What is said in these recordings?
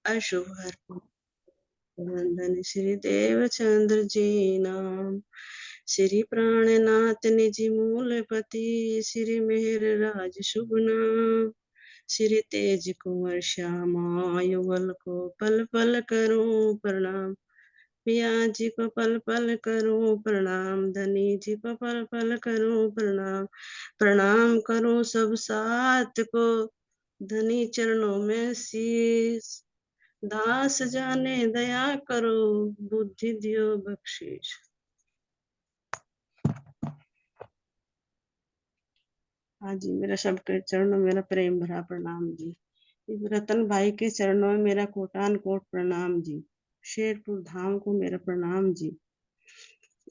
अशुभ वंदन श्री देवचंद्र जी नाम। श्री प्राणनाथ निज मूलपति, श्री मेहर राज शुभ नाम। श्री तेज कुंवर श्यामा युगल को पल पल करूं प्रणाम। पिया जी को पल पल करूं प्रणाम, धनी जी को पल पल करूं प्रणाम। प्रणाम करूं सब साथ को, धनी चरणों में शीस। दास जाने दया करो, बुद्धि दियो बख्शीश। हाँ जी, मेरा सबके चरणों में मेरा प्रेम भरा प्रणाम जी। रतन भाई के चरणों में मेरा कोटान कोट प्रणाम जी। शेरपुर धाम को मेरा प्रणाम जी।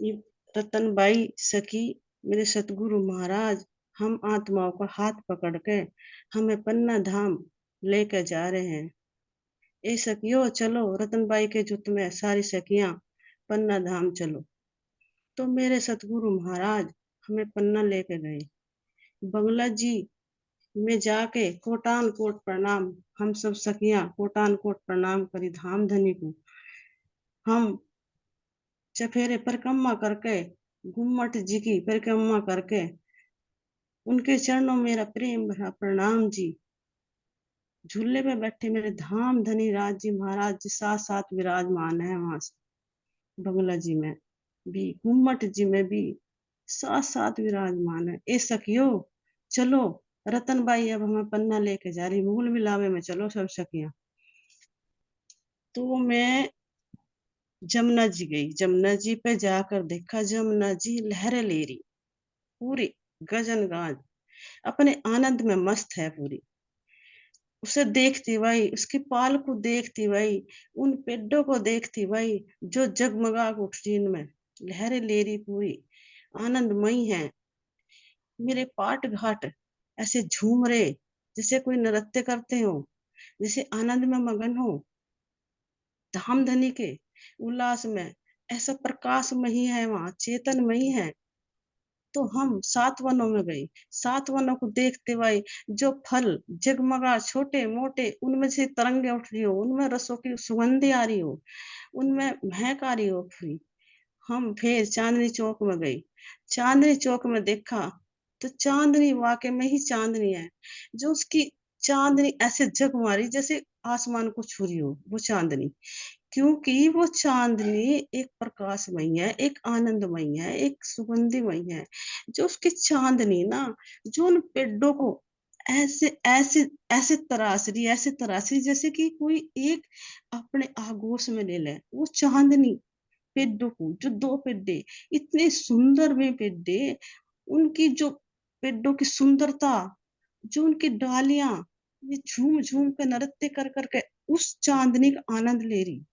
ये रतन बाई सखी, मेरे सतगुरु महाराज, हम आत्माओं का हाथ पकड़ के हमें पन्ना धाम लेकर जा रहे हैं। ए सखियो चलो, रतन बाई के जुत में सारी सखियां पन्ना धाम चलो। तो मेरे सतगुरु महाराज हमें पन्ना लेके गए। बंगला जी में जाके कोटान कोट प्रणाम, हम सब सखियां कोटान कोट प्रणाम करी धाम धनी को। हम चफेरे परिक्रमा करके, गुम्मट जी की परिक्रमा करके उनके चरणों में मेरा प्रेम भरा प्रणाम जी। झूले पे बैठे मेरे धाम धनी राज जी महाराज जी साथ साथ विराजमान है। वहां से बंगला जी में भी, गुम्मट जी में भी साथ साथ विराजमान है। ए सखियो चलो, रतन बाई अब हमें पन्ना लेके जा रही, मूल मिलावे में चलो सब सखियां। तो मैं जमुना जी गई। जमुना जी पे जाकर देखा, जमुना जी लहरें ले रही पूरी गजन गाज, अपने आनंद में मस्त है पूरी। उसे देखती भाई, उसके पाल को देखती भाई, उन पेड़ों को देखती भाई जो जगमगा उठती, इनमें लहरें ले रही पूरी आनंदमयी है। मेरे पाट घाट ऐसे झूम रहे जैसे कोई नृत्य करते हो, जैसे आनंद में मगन हो, धाम धनी के उल्लास में। ऐसा प्रकाशमयी है, वहां चेतनमयी है। तो हम सात वनों में गई। सात वनों को देखते भाई, जो फल जगमगा छोटे मोटे, उनमें से तरंगे उठ रही हो, उनमें रसों की सुगंधी आ रही हो, उनमें महक आ रही हो पूरी। हम फिर चांदनी चौक में गई। चांदनी चौक में देखा तो चांदनी वाकई में ही चांदनी है। जो उसकी चांदनी ऐसे जगमारी जैसे आसमान को छू रही हो, वो चांदनी। क्योंकि वो चांदनी एक प्रकाशमयी है, एक आनंदमयी है, एक सुगंधिमयी है। जो उसकी चांदनी ना, जो उन पेड़ों को ऐसे ऐसे ऐसे तराश रही जैसे कि कोई एक अपने आगोश में ले ले वो चांदनी। पेड्डों को, जो दो पेड्डे इतने सुंदर में पेड्डे, उनकी जो पेड्डों की सुंदरता, जो उनकी डालियां ये झूम झूम के नृत्य कर करके उस चांदनी का आनंद ले रही।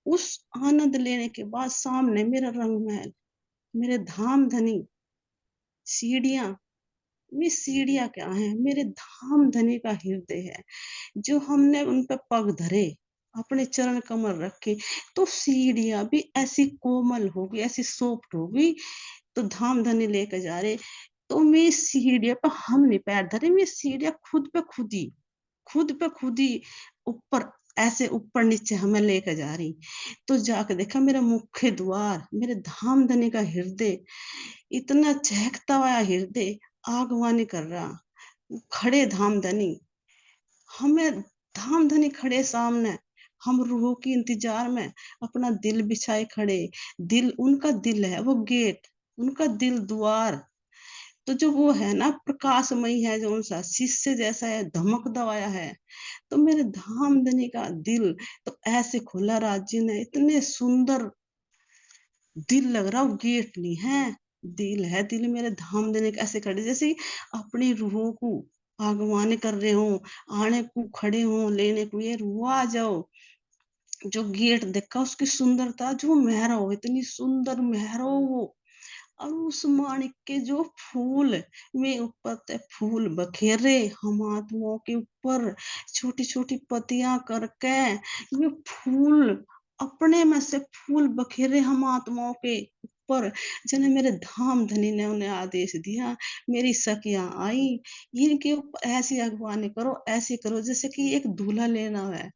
उस आनंद लेने के बाद सामने मेरा रंग महल, मेरे धाम धनी सीढ़ियां। ये सीढ़ियां क्या है, मेरे धाम धनी का हृदय है। जो हमने उन पे पग धरे, अपने चरण कमल रखे, तो सीढ़ियां भी ऐसी कोमल होगी, ऐसी सॉफ्ट होगी। तो धाम धनी लेकर जा रहे, तो मैं सीढ़िया पर हम नहीं पैर धरे, मैं सीढ़िया खुद पे खुद ही ऊपर, ऐसे ऊपर नीचे हमें लेकर जा रही। तो जाकर देखा मेरा मुख्य द्वार, मेरे धाम धनी का हृदय, इतना चहकता हुआ हृदय आगवानी कर रहा। खड़े धाम धनी, हमें धाम धनी खड़े सामने, हम रूहों की इंतजार में अपना दिल बिछाए खड़े। दिल उनका दिल है, वो गेट उनका दिल द्वार। तो जो वो है ना प्रकाशमयी है, जो उनसा शीशे जैसा है, धमक दवाया है। तो मेरे धामधनी का दिल तो ऐसे खुला, राज्य ने इतने सुंदर दिल लग रहा, वो गेट नहीं है, दिल है। दिल मेरे धामधनी के ऐसे खड़े जैसे अपनी रूहों को आगवानी कर रहे हो, आने को खड़े हो, लेने को ये रूह आ जाओ। जो गेट देखा उसकी सुंदरता, जो मेहराब, इतनी सुंदर मेहराब वो। और उस माणिक के जो फूल में ऊपर ते फूल बखेरे हम आत्माओं के ऊपर, छोटी छोटी पतियां करके ये फूल, अपने में से फूल बखेरे हम आत्माओं के ऊपर जने मेरे धाम-धनी ने उन्हें आदेश दिया, मेरी सखियाँ आई, इनके ऊपर ऐसी अगवानी करो, ऐसी करो जैसे कि एक दूल्हा लेना है।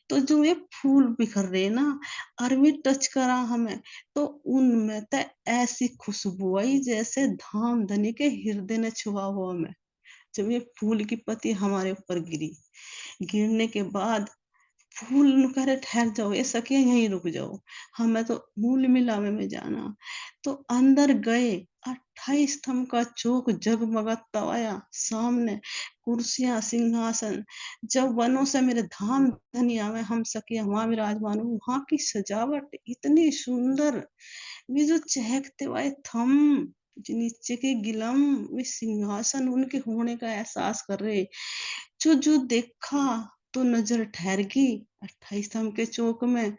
तो जो ये फूल बिखर रहे हैं ना, अरवी टच करा हमें, तो उनमें तो ऐसी खुशबू आई जैसे धाम-धनी के हृदय ने छुआ हो हमें। जब ये फूल की पत्ती हमारे ऊपर गिरी, गिरने के बाद फूल ने कह रहे ठहर जाओ, ये सखिया यहीं रुक जाओ, हमें तो मूल मिलावे में जाना। तो अंदर गए, 28 स्तंभ का चौक जगमगाता आया सामने, कुर्सियां सिंहासन। जब वनों से मेरे धाम धनी आवे, हम सखिया वहां विराजमान हो, वहां की सजावट इतनी सुंदर, वे जो चहकते हुए थम, जो नीचे के गिलम, वे सिंहासन उनके होने का एहसास कर रहे। जो देखा तो नजर ठहर गई 28 स्तंभ के चौक में।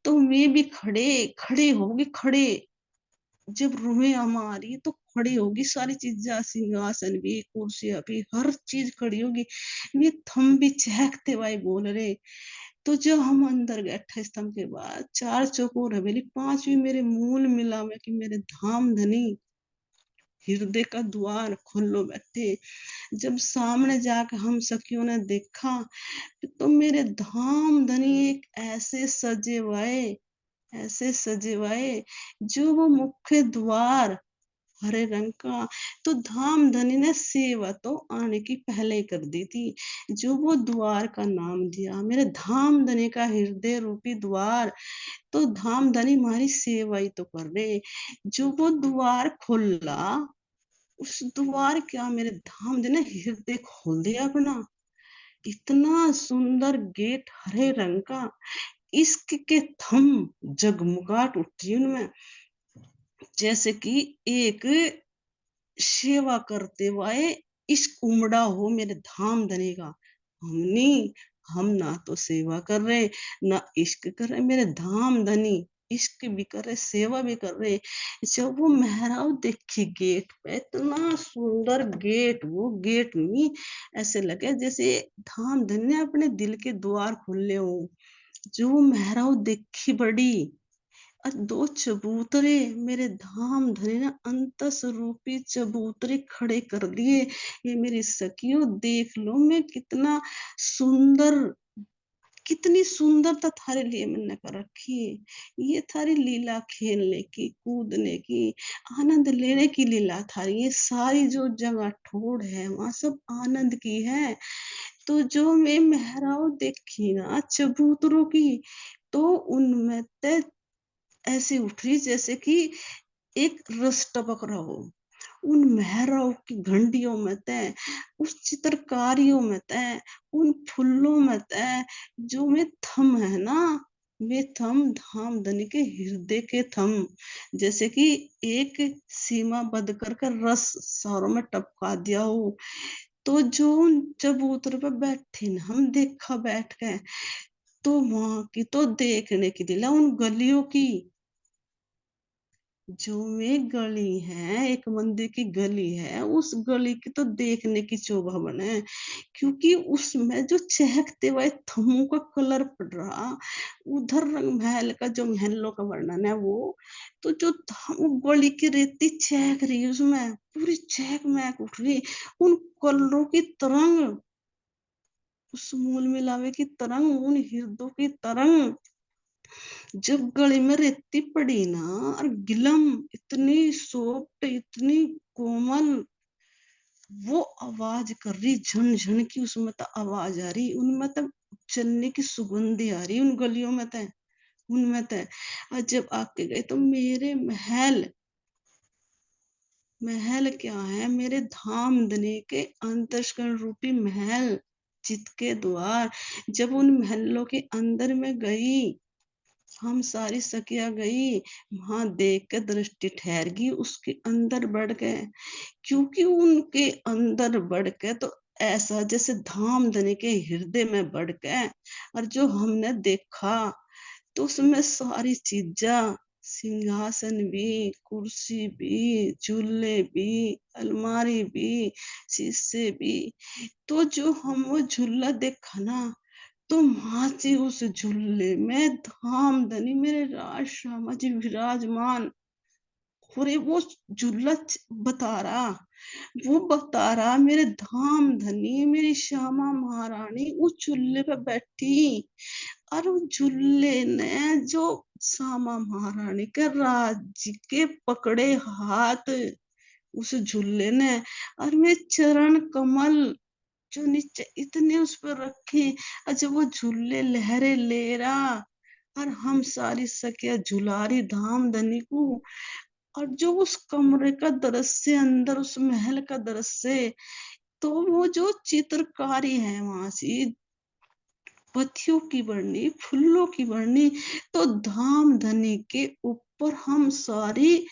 तो वे भी खड़े होगे खड़े, जब रूहें हमारी तो खड़ी होगी सारी चीज़ें, सिंहासन भी, कुर्सियाँ भी, हर चीज़ खड़ी होगी। ये थंब भी चहकते हुए बोल रहे। तो जब हम अंदर गए 28 स्तंभ के बाद, 4 चौकोर हवेली, 5वीं मेरे मूल मिला में कि मेरे धाम धनी, हृदय का द्वार खोलो बैठे। जब सामने जाके हम सखियों ने देखा, तो मेरे धाम धनी एक ऐसे सजे हुए, जो वो मुख्य द्वार हरे रंग का। तो धाम धनी ने सेवा तो आने की पहले ही कर दी थी। जो वो द्वार का नाम दिया, मेरे धाम धनी का हृदय रूपी द्वार, तो धाम धनी हमारी सेवा ही तो कर रहे। जो वो द्वार खुला, उस द्वार क्या मेरे धाम धनी ने हृदय खोल दिया अपना। इतना सुंदर गेट हरे रंग का, इश्क के थम जगमगाहट उठी उनमें, जैसे कि एक सेवा करते हुए इश्क उमड़ा हो मेरे धाम धनी का। हमनी हम ना तो सेवा कर रहे, ना इश्क कर रहे, मेरे धाम धनी इश्क भी कर रहे, सेवा भी कर रहे। जब वो मेहराब देखी गेट पे, इतना सुंदर गेट, वो गेट नहीं, ऐसे लगे जैसे धाम धनी ने अपने दिल के द्वार खोले हो। जो मेहराब देखी बड़ी, 2 चबूतरे मेरे धाम धनी ने अंतस रूपी चबूतरे खड़े कर दिए। ये मेरी सखियों देख लो, मैं सुंदर कितनी सुंदरता थारे लिए मैंने कर रखी है। ये थारी लीला खेलने की, कूदने की, आनंद लेने की लीला थारी। ये सारी जो जगह ठोड़ है वहां सब आनंद की है। तो जो मैं मेहराब देखी ना चबूतरों की, तो उनमें ते ऐसी उठ रही जैसे कि एक रस टपक रहा हो। उन मेहराओं की घंटियों में तय, उस चित्रकारियों में तय, उन फूलों में तय, जो में थम है ना, वे थम धाम धनी के हृदय के थम, जैसे कि एक सीमा बंद कर कर रस सारों में टपका दिया हो। तो जो उन चबूतरे पे बैठे ना, हम देखा बैठ के, तो वहां की तो देखने की दिला उन गलियों की, जो में गली है, एक मंदिर की गली है, उस गली की तो देखने की शोभा है। क्योंकि उसमें जो चहकते हुए थम्मों का कलर पड़ रहा, उधर रंग महल का जो महलों का वर्णन है वो, तो जो वो गली की रेती चहक रही है उसमें, पूरी चहक महक उठ रही, उन कलरों की तरंग, उस मूल मिलावे की तरंग, उन हृदयों की तरंग, जब गले में रेती पड़ी ना, और गिलम, इतनी सॉफ्ट, इतनी कोमल, वो आवाज कर रही झन-झन की, उसमें तो आवाज आ रही, उनमें तो चलने की सुगंधी आ रही उन गलियों में तो, उनमें तो। और जब आके गए तो मेरे महल, महल क्या है, मेरे धाम धनी के अंतस्करण रूपी महल, चित के द्वार। जब उन महलों के अंदर में गई, हम सारी सखिया गई, वहां देख के दृष्टि ठहर गई, उसके अंदर बढ़ गए। क्योंकि उनके अंदर बढ़ के तो ऐसा जैसे धाम धनी के हृदय में बढ़ गए। और जो हमने देखा, तो उसमें सारी चीजें, सिंहासन भी, कुर्सी भी, झूले भी, अलमारी भी, शीशे भी, तो जो हम वो झूला देखा ना, तो माची उस झूले में धाम धनी मेरे राज श्यामा जी विराजमान, पूरे वो झूला बता रहा मेरे धाम धनी मेरी श्यामा महारानी उस झूले पे बैठी, और उस झूले ने जो श्यामा महारानी के राज्य के पकड़े हाथ उस झूले ने, और मेरे चरण कमल जो नीचे इतने उस पर रखे, और जब वो झूले लहरे ले रहा, और हम सारी सखिया झुला रही धाम धनी को, और जो उस कमरे का दृश्य अंदर उस महल का दृश्य, तो वो जो चित्रकारी है वहां से पत्तियों की बरनी फूलों की बरनी, तो धाम धनी के ऊपर हम सारी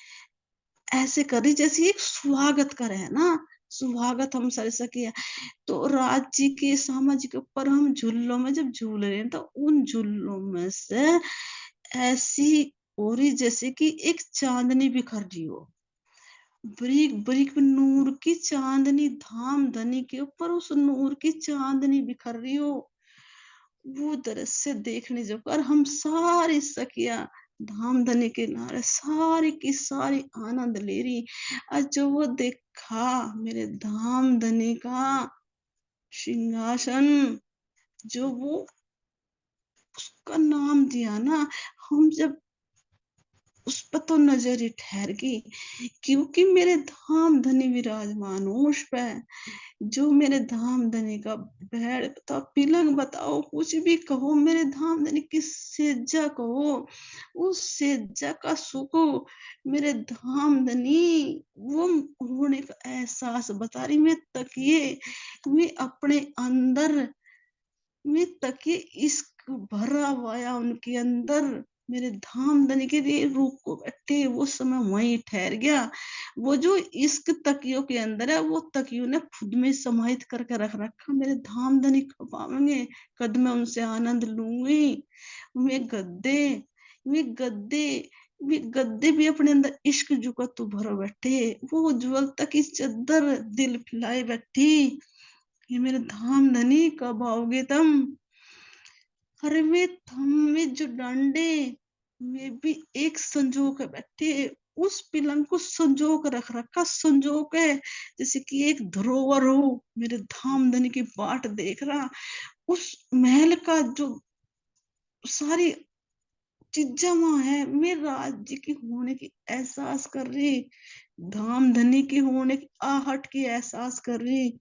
ऐसे कर रही जैसे एक स्वागत करे है ना, स्वागत हम सारे सखिया। तो राज्य के सामाजिक ऊपर हम झूलों में जब झूल रहे हैं, तो उन झूलों में से ऐसी हो रही जैसे कि एक चांदनी बिखर रही हो, बरीक बरीक नूर की चांदनी धाम धनी के ऊपर उस नूर की चांदनी बिखर रही हो। वो दृश्य देखने जब और हम सारी सखिया धाम धनी के नारे सारी की सारी आनंद ले रही। और जो वो देखा मेरे धाम धनी का सिंहासन, जो वो उसका नाम दिया ना, हम जब उस पर तो नजर ही ठहर गई, क्योंकि मेरे धाम धनी विराजमान हो उस पे, जो मेरे धाम धनी का भेड़ बताओ पिलंग बताओ कुछ भी कहो, मेरे धाम धनी की सेजा कहो, उस सेजा का सुख मेरे धाम धनी वो होने का एहसास बता रही। मैं तकिए मैं अपने अंदर में तकिए इश्क भरा हुआ उनके अंदर, मेरे धाम धनी के लिए रूप को बैठे वो समय वहीं ठहर गया। वो जो इश्क तकियों के अंदर है वो तकियों ने खुद में समाहित करके रख रखा, मेरे धाम धनी कब आवेंगे, कद मैं उनसे आनंद लूंगी। वे गद्दे वे गद्दे वे गद्दे भी अपने अंदर इश्क जुका तू भरो बैठे, वो उज्जवल तक इस चद्दर दिल फैलाए बैठी, ये मेरे धाम धनी कब आओगे तुम। अरे वे थम्बे जो डंडे में भी एक संजो के बैठे, उस पिलंग को संजो के रख रखा, संजो के जैसे कि एक धरोहर हो, मेरे धाम धनी की बाट देख रहा, उस महल का जो सारी चीजें वहां है, मैं राज्य की होने की एहसास कर रही, धाम धनी की होने की आहट की एहसास कर रही।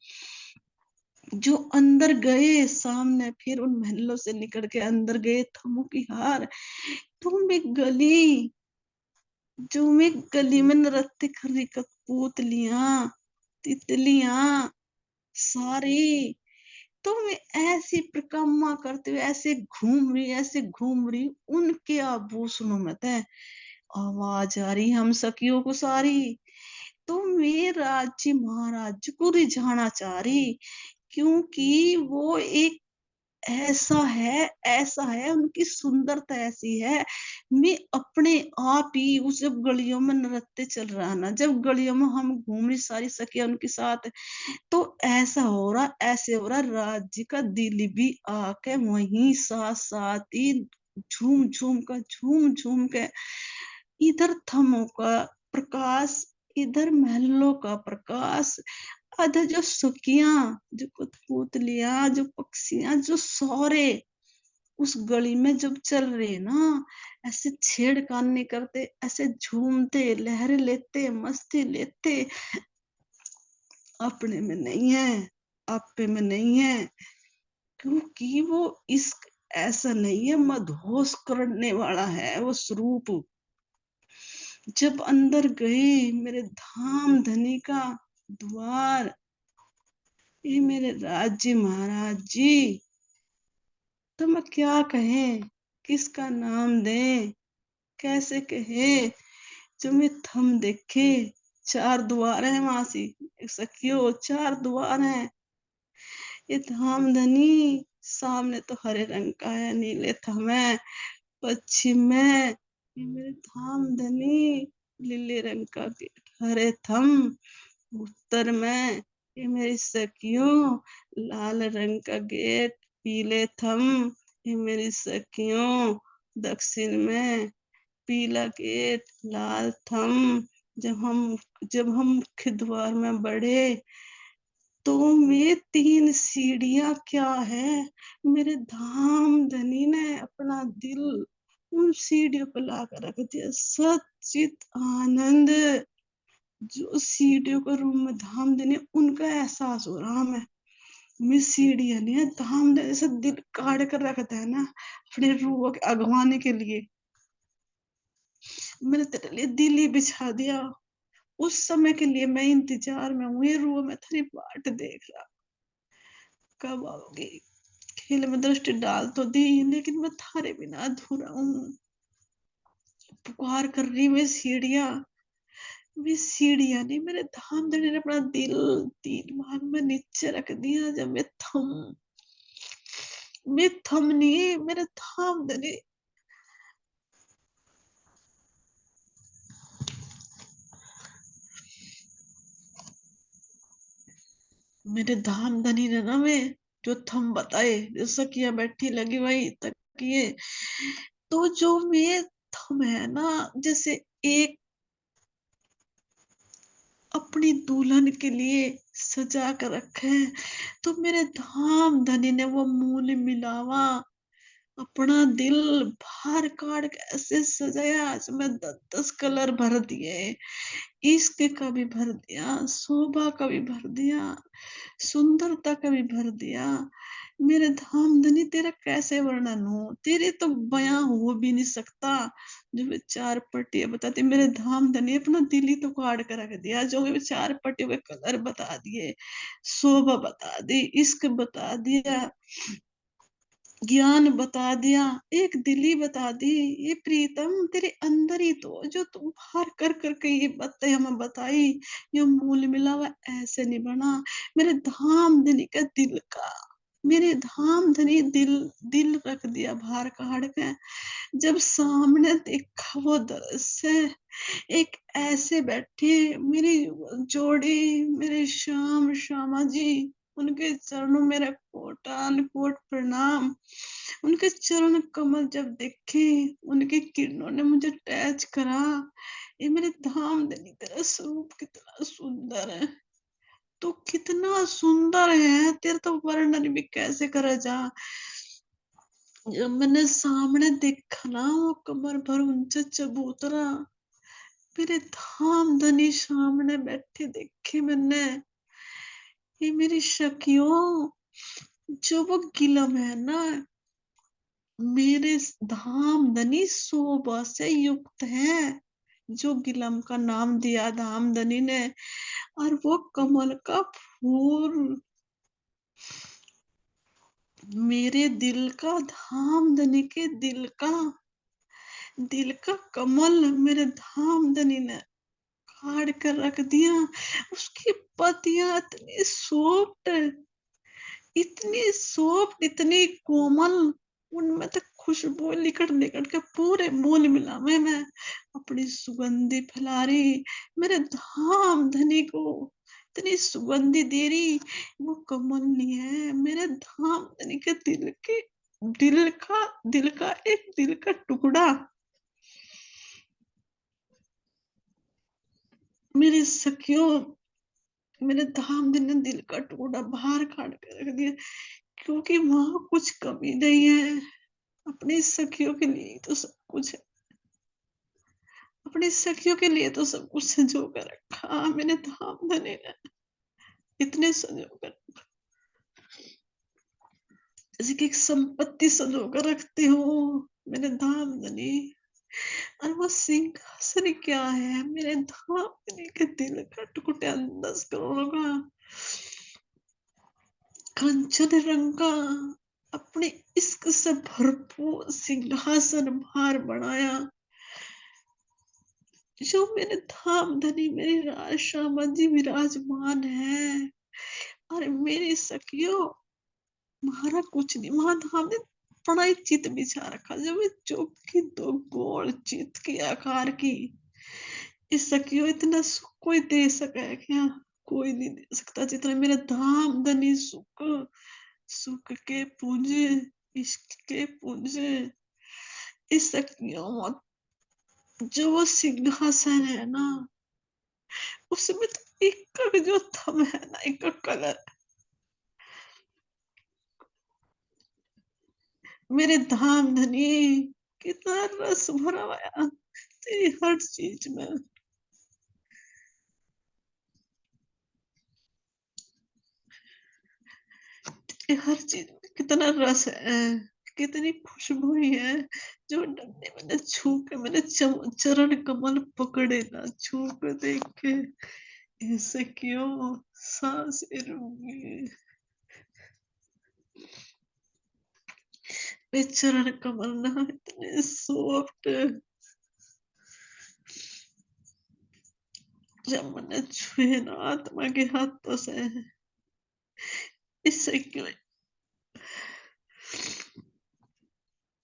जो अंदर गए सामने फिर उन महलों से निकल के अंदर गए थमो की हार, तो मैं गली जो मैं गली में नृत्य कर रही कठपुतलियां तितलियां सारी, तो मैं ऐसी परिक्रमा करते हुए ऐसे घूम रही उनके आभूषणों में थे, आवाज आ रही हम सखियों को सारी, तो मैं राज्य महाराज को रिझाना चाह रही, क्योंकि वो एक ऐसा है उनकी सुंदरता ऐसी है। मैं अपने आप ही उस जब गलियों में नृत्य चल रहा ना, जब गलियों में हम घूम रही सारी सखियां उनके साथ, तो ऐसे हो रहा राज्य का दिल भी आके वहीं साथ साथ ही झूम झूम के, इधर थमों का प्रकाश, इधर महलों का प्रकाश, अधर जो सुखियां जो कठपुतलियां जो पक्षियां जो सौरे उस गली में जब चल रहे ना, ऐसे छेड़खानी करते ऐसे झूमते लहरें लेते मस्ती लेते, अपने में नहीं है आपे में नहीं है, क्योंकि वो इश्क ऐसा नहीं है मदहोश करने वाला है वो स्वरूप। जब अंदर गई मेरे धाम धनी का द्वार, ये मेरे राज्य महाराज जी, तो मैं क्या कहें किसका नाम दें कैसे कहे, जो मैं थम देखे चार द्वार है वहां से, सखियो चार द्वार हैं, ये धाम धनी सामने तो हरे रंग का है, नीले थम है, पश्चिम में ये मेरे धाम धनी नीले रंग का गेट हरे थम, उत्तर में ये मेरी सखियों लाल रंग का गेट पीले थम, ये मेरी सखियों दक्षिण में पीला गेट लाल थम, जब हम जब हम के द्वार में बढ़े, तो में 3 सीढ़ियाँ क्या है, मेरे धाम धनी ने अपना दिल उन सीढ़ियों पे लाकर रख दिया। सच्चित आनंद, जो सीढ़ियों का रूम में धाम धनी, उनका एहसास हो रहा हमें। मैं सीढ़ियाँ नहीं है, धाम धनी जैसे दिल काढ़ कर रखता है ना, अपनी रूह के अगवाने के लिए। मैंने तेरे लिए दिल ही बिछा दिया। उस समय के लिए मैं इंतजार में हूँ, ये रूह में तेरी बाट देख रहा, कब आओगी। खेल में दृष्टि डाल तो दी, लेकिन मैं थारे बिना अधूरा हूँ। पुकार कर रही मैं सीढ़ियाँ नहीं, मेरे धाम धनी ने अपना दिल 3 बार में नीचे रख दिया। जब मैं थम नहीं, मेरे धाम धनी मेरे धाम धनी ने ना मैं जो थम बताए, जो सखिया बैठी लगी वही तकिए, तो जो मैं थम है ना, जैसे एक अपनी दुल्हन के लिए सजा कर रखे हैं, तो मेरे धाम धनी ने वो मूल मिलावा अपना दिल बाहर काट के ऐसे सजाया, इसमें 10 कलर भर दिए, इश्क का भी भर दिया, शोभा का भी भर दिया, सुंदरता का भी भर दिया। मेरे धामधनी तेरा कैसे वर्णन हो, तेरे तो बयां हो भी नहीं सकता। जो वे 4 पट्टियां बताती, मेरे धामधनी अपना दिल ही तो काट कर रख दिया। जो वे 4 पट्टियों के कलर बता दिए, शोभा बता दी, इश्क बता दिया, ज्ञान बता दिया, एक दिल ही बता दी। ये प्रीतम तेरे अंदर ही तो, जो तुम बाहर कर करके ये बातें हमें बताई, ये मूल मिला हुआ ऐसे नहीं बना। मेरे धाम धनी का दिल का, मेरे धाम धनी दिल दिल रख दिया बाहर काढ़ के। जब सामने देखा वो दृश्य, एक ऐसे बैठे मेरी जोड़ी, मेरे श्याम श्यामा जी, उनके चरणों मेरा कोटान कोट प्रणाम। उनके चरण कमल जब देखे, उनकी किरणों ने मुझे टच करा। ये मेरे धाम धनी, तेरा स्वरूप कितना सुंदर है, तू कितना सुंदर है, तेरा तो वर्णन भी कैसे करा जा। जब मैंने सामने देखा ना वो कमर भर ऊंचा चबूतरा, मेरे धाम धनी सामने बैठे देखे मैंने। ये मेरी सखियों, जो वो गिलम है ना, मेरे धाम धनी शोभा से युक्त है। जो गिलम का नाम दिया धामधनी ने, और वो कमल का फूल, मेरे दिल का, धामधनी के दिल का कमल मेरे धामधनी ने काट कर रख दिया। उसकी पतियां इतनी सॉफ्ट इतनी कोमल, उनमें तक खुशबू निकट निकट के पूरे मूल मिला मैं अपनी सुगंधी फैला रही, मेरे धाम धनी को इतनी सुगंधी दे रही। वो कमल नहीं है, मेरे धाम धनी के दिल का एक दिल का टुकड़ा, मेरे सखियों, मेरे धाम धनी ने दिल का टुकड़ा बाहर काट के रख दिया, क्योंकि वहां कुछ कमी नहीं है। अपनी सखियों के लिए तो सब कुछ है, अपनी सखियों के लिए तो सब कुछ संजो कर रखा मैंने धाम धनी ने, इतने संजो कर, जैसे कि एक संपत्ति संजो कर रखते हो मेरे धाम धनी। और वो सिंहासन क्या है, मेरे धाम धनी के दिल का टुकड़ा 10 करोड़ का कंचन रंग का, अपने इश्क से भरपूर सिंहासन बाहर बनाया। जो मेरे धाम धनी, मेरी श्यामा जी विराजमान है। अरे मेरी सखियों, मारा कुछ नहीं, वहां धाम ने बड़ा ही चित बिछा रखा, जब मैं चौक की 2 गोल चित के आकार की। इस सखियों, इतना सुख कोई दे सका है क्या? कोई नहीं दे सकता जितना मेरा धाम धनी सुख, सुख के पुंज, इश्क के पुंज। इस सखियों, जो वो सिंहासन है ना, उसमें तो एक जो थम है ना, एक कलर, मेरे धामधनी, कितना रस भरा हुआ है तेरी हर चीज में। तेरी हर चीज में कितना रस है, कितनी खुशबू ही है। जो डंडे मैंने छू के, मैंने चरण कमल पकड़े ना, छू के देखे, ऐसे क्यों सांसें रुकी। वे चरण कमल ना इतने सॉफ्ट, जब मैंने छुए ना आत्मा के हाथों से, इससे क्यों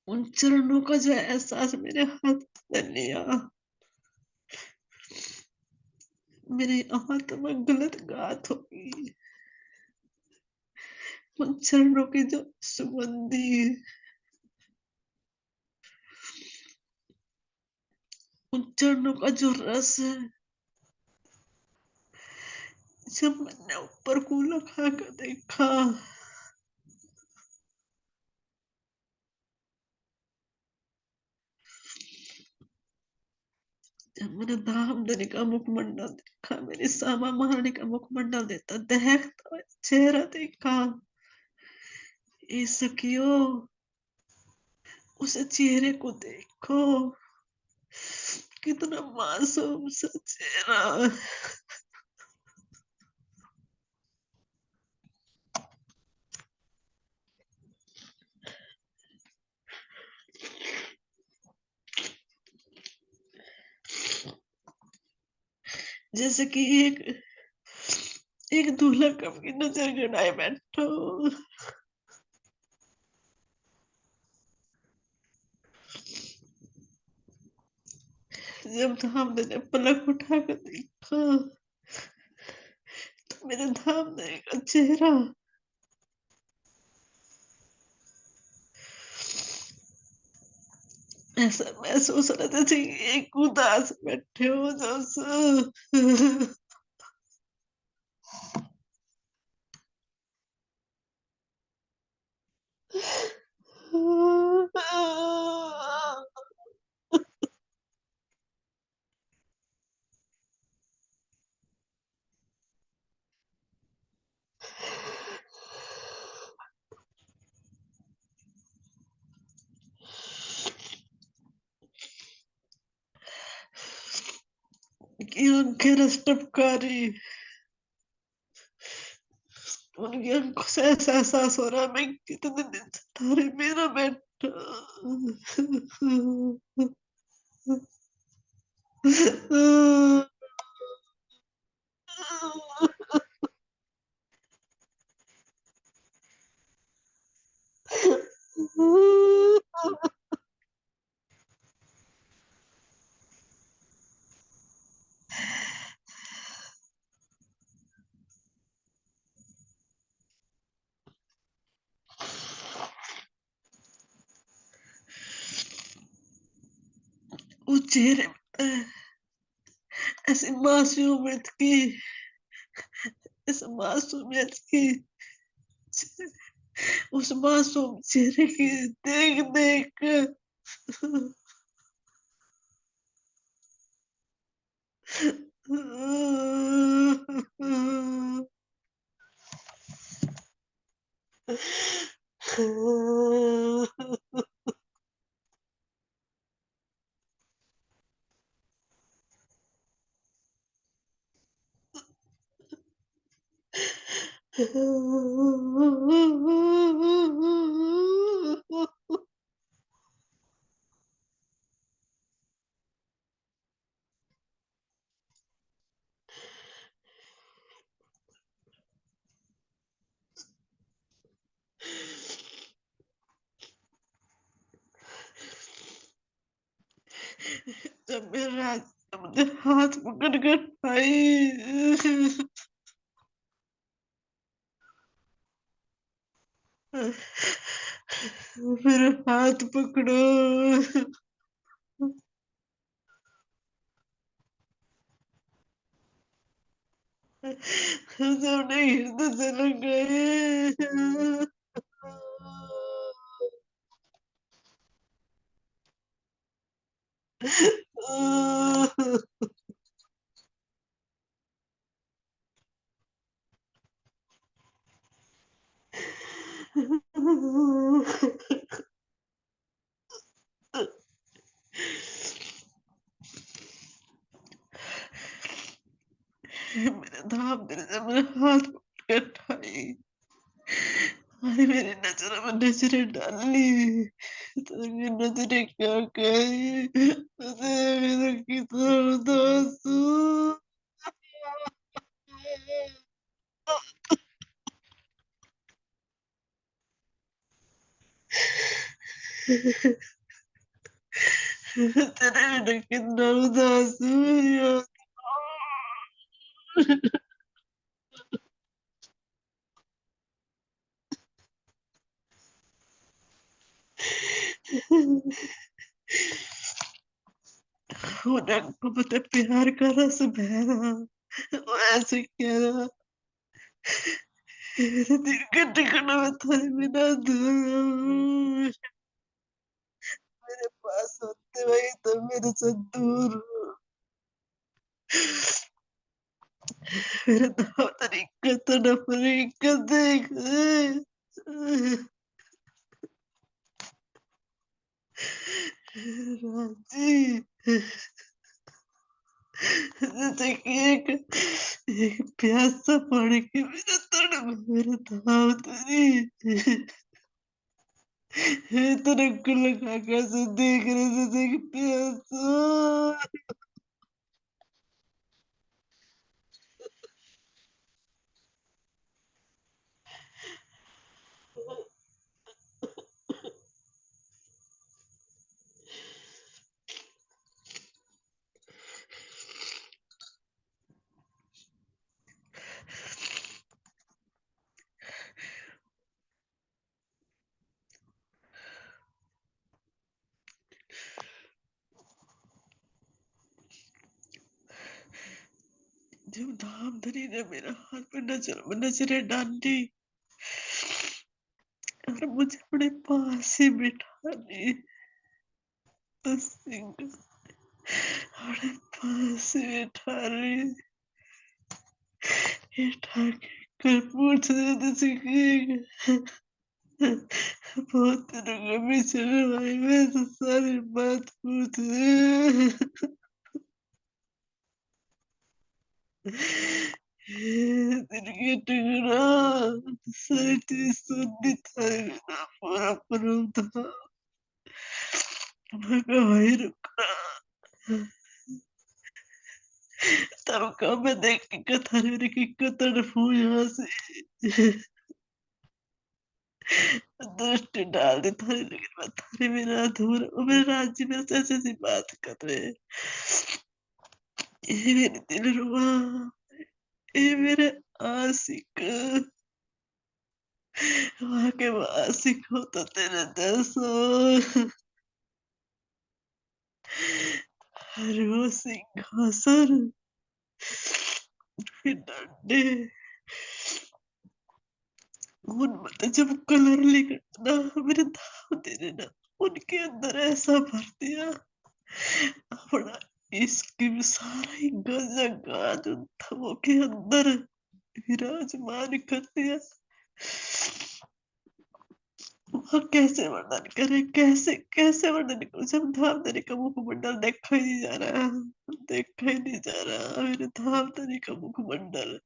उन चरणों का जो एहसास मेरे हाथ से लिया, मेरे हाथ में गलत घात होगी। उन चरणों की जो सुगंधी, उन चरणों का जो रस, जब मैंने ऊपर को लगा कर देखा, जब मैंने धामधनी का मुखमंडल देखा, मेरी सामा महारानी का मुखमंडल देखता देखता हुआ चेहरा देखा, ये सखियो, उस चेहरे को देखो, कितना मासूम सा चेहरा। जैसे कि एक दूल्हा कब की नजर गड़ाए बैठो। जब धामधनी ने पलक उठा कर देखा, तो मेरे धामधनी का चेहरा ऐसा महसूस हो रहा था जैसे एक उदास बैठे हो जैसे। की आंखें रस टपकारी, उनकी आंखों से ऐसा एहसास हो रहा है मैं कितने दिन से तारे मेरा बैठा। वो चेहरे में ऐसी मासूमियत की, इस मासूमियत की, उस मासूम चेहरे की देख देख जब मेरा मुझे हाथ पकड़ कर भाई, मेरा हाथ पकड़ो। हम अपने हृदय से लग गए। मेरे धाम तेरे से मेरा हाथ पकड़ के उठाई। अरे मेरी नज़रों में नज़रें डाली। तो ये नज़रें क्या कही? तुझे मेरे कितना उदासू। तेरे बिना कितना उदास हूँ यार। उन्हें को पता प्यार का रस बहरा। वो ऐसे कह रहा, मेरे दिल का ठिकाना मैं तेरे बिना दूर हूँ। मेरे पास होते वही तो मेरे से दूर हो। मेरे तो तरीका तो नफरी का देख। राजी, जैसे कि एक प्यासा पानी के बिना तड़प मेरे धाव तेरी। तेरे को लगा कैसे देख रहे जैसे कि प्यासा। जब धाम धरी ने मेरा हाथ पे नजरें डाली और मुझे अपने पास ही बिठा ली। तो सिंह अपने पास ही बिठा ली। बिठा के कल पूछ रहे थे कि बहुत दिनों के पीछे भाई मैं तो सारी बात पूछ रहे। दिल के टुकड़ा सारी चीज सुननी था। मेरा पूरा प्रूफ था। मैं कहा वही रुका। तब कहा मैं देख के कथा मेरे की तड़फ हूँ यहाँ से। दृष्टि डाल दी थारी लेकिन मैं थारे बिना अधूरा हूँ। मेरे राज्य में ऐसे ऐसी बात कर रहे हैं। ये मेरे दिल रुबा, ये मेरे आशिक, वहाँ के आशिक हो तो तेरे जैसा हर वो सिंहासन फिर डंडे उन मतलब जब कलर लेकर ना मेरे दाव तेरे ना उनके अंदर ऐसा भर दिया अपना इसकी सारा ही गजगाज उन थमों के अंदर विराजमान कर दिया। वह कैसे वर्णन करे, कैसे कैसे वर्णन करूं जब धाम धरी का मुखमंडल देखा ही नहीं जा रहा। देखा ही नहीं जा रहा मेरे धाम धरी का मुखमंडल।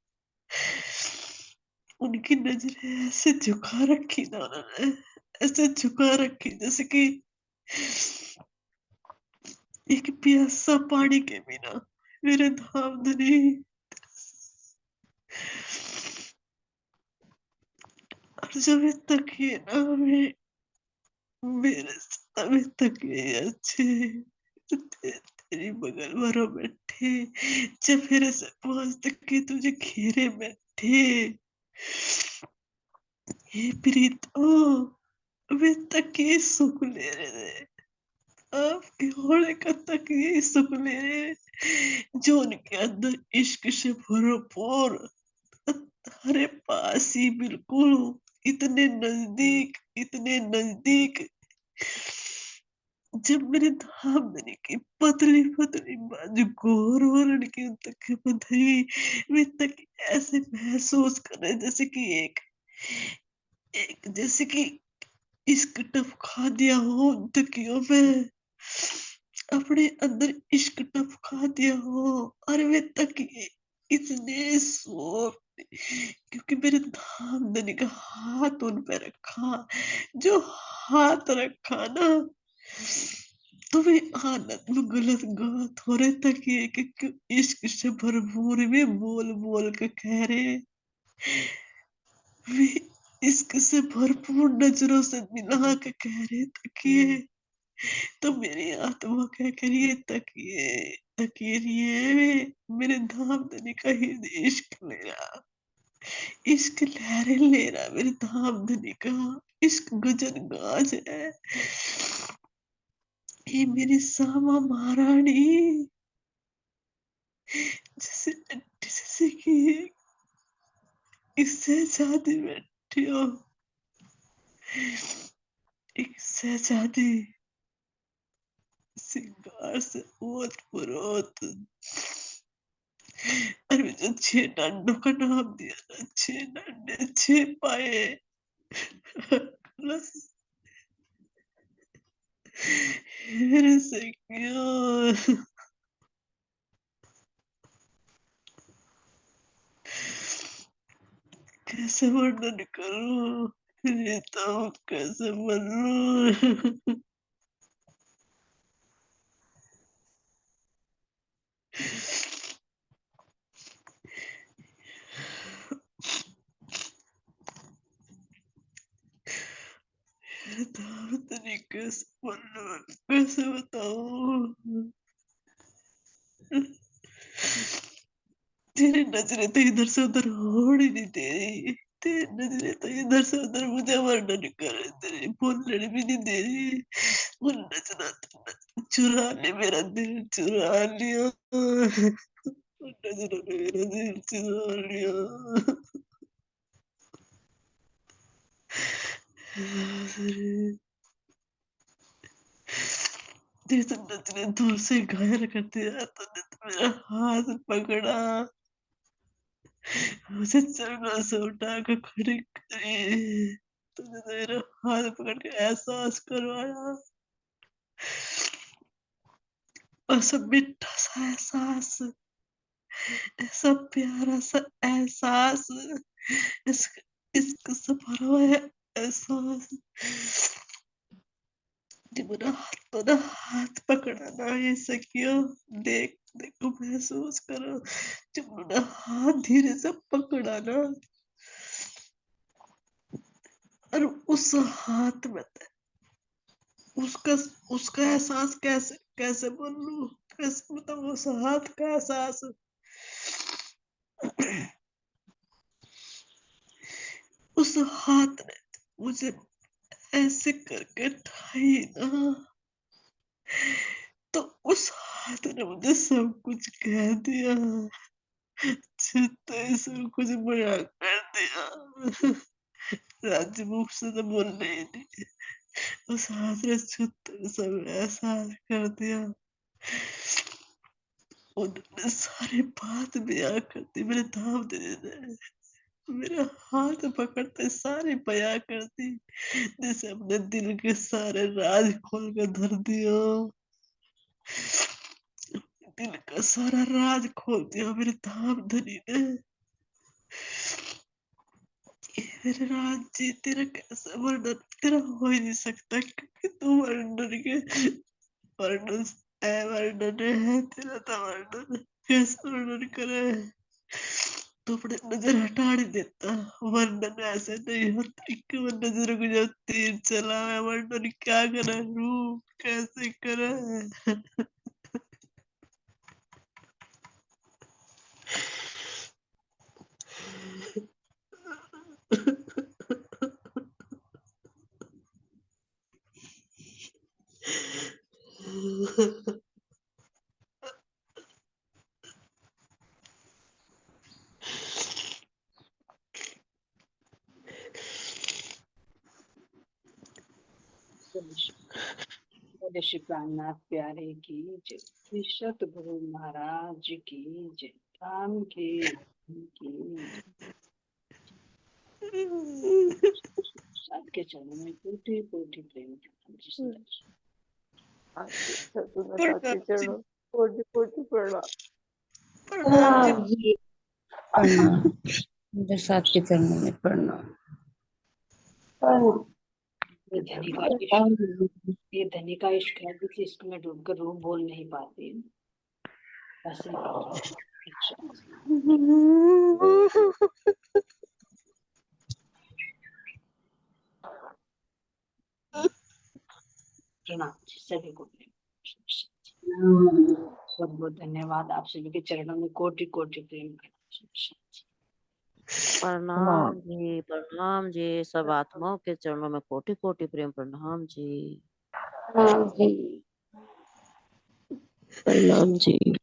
उनकी नजरें ऐसे झुका रखी ना उन्होंने, ऐसे झुका रखी जैसे कि एक प्यासा पानी के बिना मेरे धाम धनी। और जब तक ये ना मेरे समय तक ये अच्छे तेरी बगल वालों बैठे जब मेरे से पहुंच तक के तुझे घेरे बैठे ये प्रीत ओ वे तक ये सुख ले रहे थे। आपके होने का तक ये सुख ले रहे। जो उनके अंदर इश्क से भरपूर, हमारे पास ही बिल्कुल, इतने नजदीक, जब मेरे धामधनी की पतली पतली बाजू गोर और उनकी उन तक बंधाई, मैं तक ऐसे महसूस कर रहे जैसे कि एक जैसे कि इश्क टपका दिया हो उन तकियों में, अपने अंदर इश्क टपका दिया हो। और वे तकिए इतने सॉफ्ट, क्योंकि मेरे धामधनी का हाथ उन पे रखा, जो हाथ रखा ना, तो वे आनंद में गलत गात हो रहे तकिए के इश्क से भरपूर वे बोल बोल के कह रहे, वे इश्क से भरपूर नजरों से मिला के कह रहे तकिए, तो मेरी आत्मा क्या करिए तकिए, तकिए लिए वे मेरे धामधनी का ही इश्क मेरा, इश्क लहरें ले रहा मेरे धामधनी का, इश्क गजन गाज है, ये मेरी सामा महारानी, जैसे जैसे कि इससे शादी बैठी हो, एक शहजादी सिंगार से ओत परोत, और मुझे 6 डंडों का नाम दिया ना, 6 डंडे 6 पाए। बस मेरे से क्यों, कैसे वर्णन करूं, ये तो कैसे बनूं। बताओ तरीके से बनूं, कैसे बताऊं। तेरी नजरें तो इधर से उधर होड़ ही नहीं दे रही, तेरी नजरें तो इधर से उधर मुझे वर्णन कर तेरी बोलने भी नहीं दे रही, वो नचना तो चुरा ले मेरा दिल, चुरा लिया, वो नजरों ने मेरा दिल चुरा लिया। तेरी तो नजरें दूर से घायल कर दिया, तूने तो मेरा हाथ पकड़ा, मुझे चरणों से उठा के खड़ी करी, तूने तो मेरा हाथ पकड़ के एहसास करवाया, ऐसा मीठा सा एहसास, ऐसा प्यारा सा एहसास, इश्क इश्क से भरा हुआ है एहसास, जब तूने हाथ पकड़ा ना ये सखियो, देख देखो महसूस करो, जब तूने हाथ धीरे से पकड़ा ना, और उस हाथ में उसका उसका एहसास कैसे कैसे बोलूं, कैसे बताऊं उस हाथ का एहसास, उस हाथ ने मुझे ऐसे करके ढाई ना, तो उस हाथ ने मुझे सब कुछ कह दिया, छूते ही सब कुछ बयां कर दिया, राज्य मुख से तो बोलने ही नहीं, उस हाथ ने छूते ही सब एहसास कर दिया, उन्होंने सारी बात बयां कर दी, मेरे धाम दे दे, मेरा हाथ पकड़ते सारी बयां कर दी, जैसे अपने दिल के सारे राज खोल कर धर दिया, दिल का सारा राज खोल दिया मेरे धाम धनी ने, ये मेरे राज जी तेरा कैसे वर्णन, तेरा हो ही नहीं सकता, क्योंकि तू वर्णन के वर्णन वर्णन है तेरा, तो वर्णन कैसे वर्णन करे, तू अपने नजर हटा नहीं देता, वर्णन ऐसे नहीं होता कि वो नजर को जब तीर चला है, वर्णन क्या करे, रूप कैसे करे। जय श्री प्राणनाथ प्यारे की जय, श्री सतगुरु महाराज की जय, राम की जय। सबके चरणों में कोटि कोटि प्रेम प्रणाम। के चरणों कोटि कोटि प्रणाम। प्रणाम जी। प्रणाम मेरे साथ के चरणों में प्रणाम। ये धनी का इश्क है, किसी इश्क में डूबकर रूह बोल नहीं पाती। ऐसे प्रणाम जी सभी को। बहुत बहुत धन्यवाद। आप सभी के चरणों में कोटि कोटि प्रेम। प्रणाम जी, सब आत्माओं के चरणों में कोटि कोटि प्रेम प्रणाम जी। प्रणाम जी।